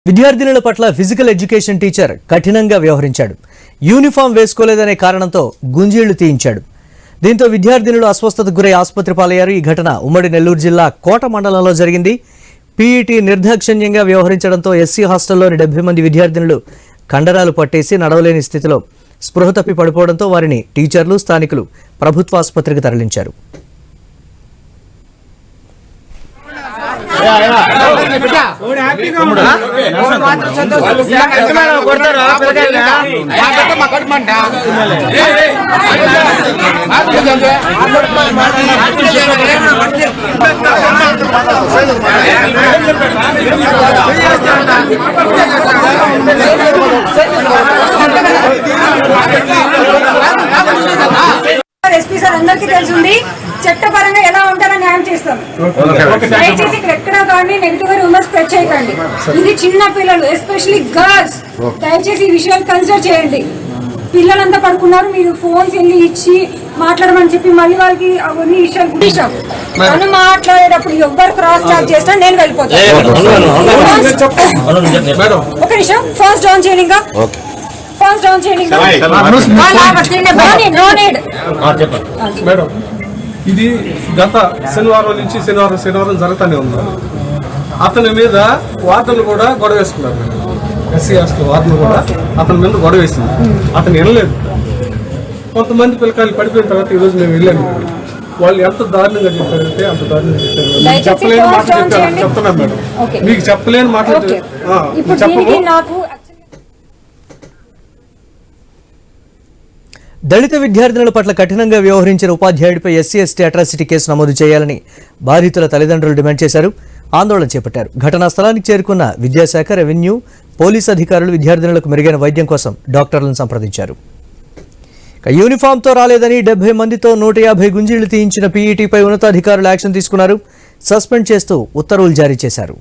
విద్యార్థినుల పట్ల physical education teacher కఠినంగా వ్యవహరించాడు. Uniform వేసుకోలేదనే కారణంతో గుంజీళ్లు తీయించాడు. దీంతో విద్యార్థినులు అస్వస్థతకు గురై ఆసుపత్రి పాలయ్యారు. ఈ ఘటన ఉమ్మడి నెల్లూరు జిల్లా కోట మండలంలో జరిగింది. పీఈటీ నిర్దాక్షిణ్యంగా వ్యవహరించడంతో ఎస్సీ హాస్టల్లోని 70 మంది విద్యార్థినులు కండరాలు పట్టేసి నడవలేని స్థితిలో స్పృహ తప్పి పడిపోవడంతో వారిని టీచర్లు, స్థానికులు ప్రభుత్వ ఆసుపత్రికి తరలించారు. ఎస్పీ సార్ అందరికీ తెలుసుంది, చట్టపరంగా ఎలా ఉంటారని న్యాయం చేస్తాం. దయచేసి ఇక్కడ ఎక్కడా కానీ నెగిటివ్ రూమర్స్ స్ప్రెడ్ చేయకండి. ఇది చిన్న పిల్లలు, ఎస్పెషల్లీ గర్ల్స్, దయచేసి ఈ విషయాలు కన్సిడర్ చేయండి. పిల్లలంతా పడుకున్నారు, మీరు ఫోన్స్ వెళ్ళి ఇచ్చి మాట్లాడమని చెప్పి మళ్ళీ వాళ్ళకి అవన్నీ విషయాలు నన్ను మాట్లాడేటప్పుడు ఎవ్వరు క్రాస్ టాక్ చేసినా నేను వెళ్ళిపోతాను. ఒక నిమిషం, ఫస్ట్ డౌన్ చేయండి. ఇంకా ఫస్ట్ డౌన్ చేయండి. మేడం, ఇది గత శనివారం నుంచి శనివారం జరుగుతూనే ఉంది. అతని మీద వార్తలు కూడా గొడవ వేసుకున్నారు. ఎస్సీ హాస్టల్ వార్తలు కూడా అతని మీద గొడవ వేసింది. అతను వినలేదు. కొంతమంది పిల్లకాయలు పడిపోయిన తర్వాత ఈరోజు మేము వెళ్ళాము. వాళ్ళు ఎంత దారుణంగా చెప్పారంటే అంత దారుణంగా చెప్పారు. మీకు చెప్పలేని మాట చెప్పారు. చెప్తున్నాను మేడం, మీకు చెప్పలేని మాట చెప్పము. దళిత విద్యార్థినుల పట్ల కఠినంగా వ్యవహరించిన ఉపాధ్యాయుడిపై ఎస్సీ ఎస్టీ అట్రాసిటీ కేసు నమోదు చేయాలని బాధితుల తల్లిదండ్రులు డిమాండ్ చేశారు. ఆందోళన చేపట్టారు. ఘటనా స్థలానికి చేరుకున్న విద్యాశాఖ, రెవెన్యూ, పోలీస్ అధికారులు విద్యార్థినులకు మెరుగైన వైద్యం కోసం డాక్టర్లను సంప్రదించారు. యూనిఫామ్తో రాలేదని 70 మందితో 150 గుంజీళ్లు తీయించిన పీఈటీపై ఉన్నతాధికారులు యాక్షన్ తీసుకున్నారు. సస్పెండ్ చేస్తూ ఉత్తర్వులు జారీ చేశారు.